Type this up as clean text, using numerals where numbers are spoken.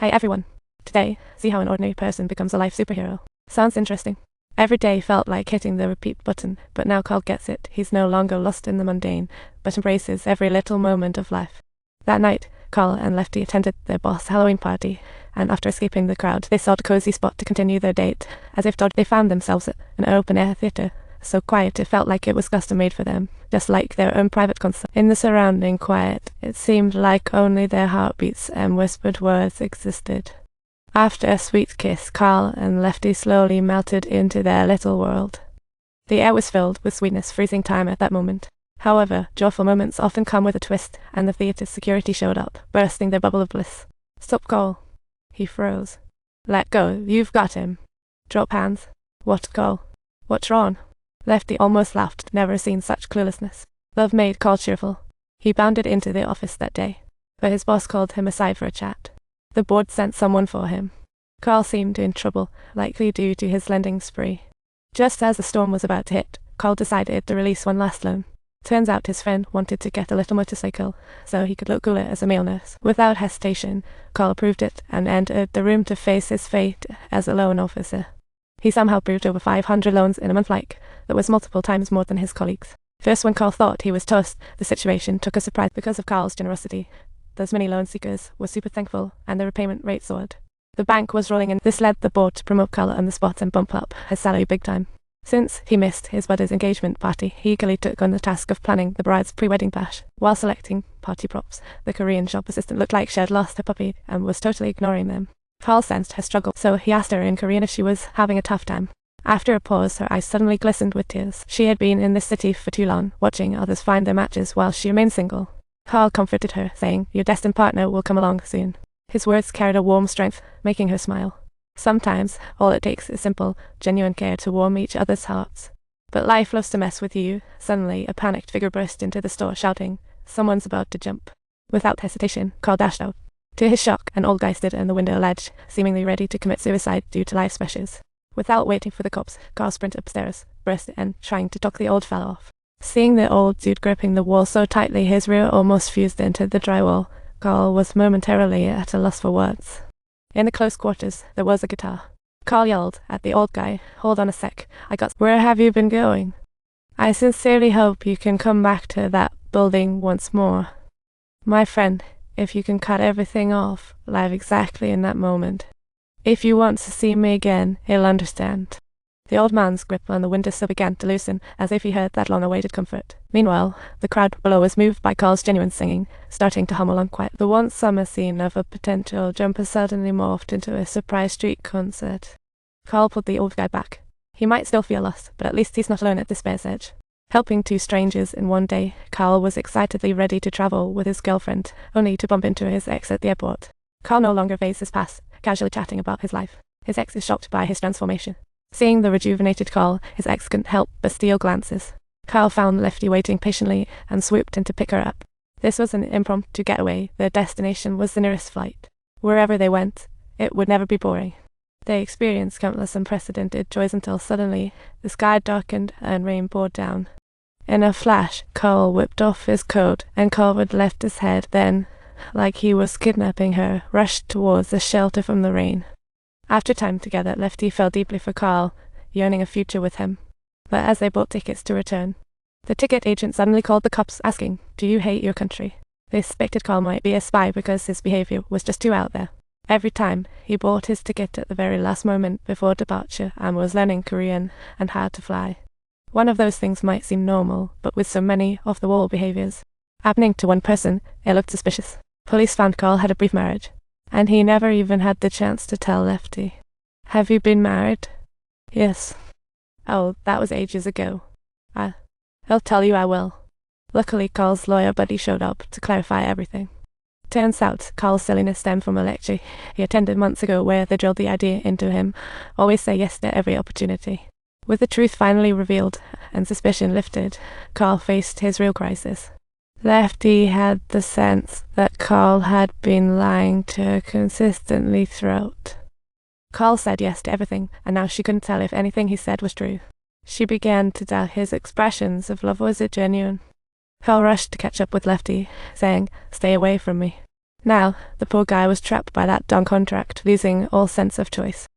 Hi everyone. Today, see how an ordinary person becomes a life superhero. Sounds interesting. Every day felt like hitting the repeat button, but now Carl gets it. He's no longer lost in the mundane, but embraces every little moment of life. That night, Carl and Lefty attended their boss' Halloween party, and after escaping the crowd, they sought a cozy spot to continue their date. As if they found themselves at an open-air theatre, so quiet it felt like it was custom-made for them, just like their own private concert. In the surrounding quiet, it seemed like only their heartbeats and whispered words existed. After a sweet kiss, Carl and Lefty slowly melted into their little world. The air was filled with sweetness, freezing time at that moment. However, joyful moments often come with a twist, and the theatre's security showed up, bursting their bubble of bliss. "Stop, Carl." He froze. "Let go, you've got him." "Drop hands." "What, Carl? What's wrong?" Lefty almost laughed, never seen such cluelessness. Love made Carl cheerful. He bounded into the office that day, but his boss called him aside for a chat. The board sent someone for him. Carl seemed in trouble, likely due to his lending spree. Just as the storm was about to hit, Carl decided to release one last loan. Turns out his friend wanted to get a little motorcycle, so he could look cooler as a male nurse. Without hesitation, Carl approved it and entered the room to face his fate as a loan officer. He somehow approved over 500 loans in a month, that was multiple times more than his colleagues. First, when Carl thought he was toast, the situation took a surprise because of Carl's generosity. Those many loan seekers were super thankful, and the repayment rate soared. The bank was rolling in. This led the board to promote Carl on the spot and bump up his salary big time. Since he missed his buddy's engagement party, he eagerly took on the task of planning the bride's pre-wedding bash. While selecting party props, the Korean shop assistant looked like she had lost her puppy and was totally ignoring them. Carl sensed her struggle, so he asked her in Korean if she was having a tough time. After a pause, her eyes suddenly glistened with tears. She had been in this city for too long, watching others find their matches while she remained single. Carl comforted her, saying, "Your destined partner will come along soon." His words carried a warm strength, making her smile. Sometimes, all it takes is simple, genuine care to warm each other's hearts. But life loves to mess with you. Suddenly, a panicked figure burst into the store, shouting, "Someone's about to jump." Without hesitation, Carl dashed out. To his shock, an old guy stood on the window ledge, seemingly ready to commit suicide due to life's pressures. Without waiting for the cops, Carl sprinted upstairs, burst and trying to talk the old fellow off. Seeing the old dude gripping the wall so tightly his rear almost fused into the drywall, Carl was momentarily at a loss for words. In the close quarters, there was a guitar. Carl yelled at the old guy, "Hold on a sec, Where have you been going? I sincerely hope you can come back to that building once more. My friend, if you can cut everything off, live exactly in that moment. If you want to see me again, he'll understand." The old man's grip on the windowsill began to loosen, as if he heard that long-awaited comfort. Meanwhile, the crowd below was moved by Carl's genuine singing, starting to hum along quiet. The once summer scene of a potential jumper suddenly morphed into a surprise street concert. Carl pulled the old guy back. He might still feel lost, but at least he's not alone at despair's edge. Helping two strangers in one day, Carl was excitedly ready to travel with his girlfriend, only to bump into his ex at the airport. Carl no longer evades his past, casually chatting about his life. His ex is shocked by his transformation. Seeing the rejuvenated Carl, his ex couldn't help but steal glances. Carl found Lefty waiting patiently and swooped in to pick her up. This was an impromptu getaway. Their destination was the nearest flight. Wherever they went, it would never be boring. They experienced countless unprecedented joys until suddenly the sky darkened and rain poured down. In a flash, Carl whipped off his coat and covered Lefty's head, then, like he was kidnapping her, rushed towards the shelter from the rain. After time together, Lefty felt deeply for Carl, yearning a future with him. But as they bought tickets to return, the ticket agent suddenly called the cops, asking, "Do you hate your country?" They suspected Carl might be a spy because his behavior was just too out there. Every time, he bought his ticket at the very last moment before departure and was learning Korean and how to fly. One of those things might seem normal, but with so many off-the-wall behaviors happening to one person, it looked suspicious. Police found Carl had a brief marriage, and he never even had the chance to tell Lefty. "Have you been married?" "Yes." "Oh, that was ages ago." I'll tell you I will." Luckily, Carl's lawyer buddy showed up to clarify everything. Turns out, Carl's silliness stemmed from a lecture he attended months ago where they drilled the idea into him, always say yes to every opportunity. With the truth finally revealed and suspicion lifted, Carl faced his real crisis. Lefty had the sense that Carl had been lying to her consistently throughout. Carl said yes to everything, and now she couldn't tell if anything he said was true. She began to doubt his expressions of love. Was it genuine? Carl rushed to catch up with Lefty, saying, "Stay away from me." Now, the poor guy was trapped by that darn contract, losing all sense of choice.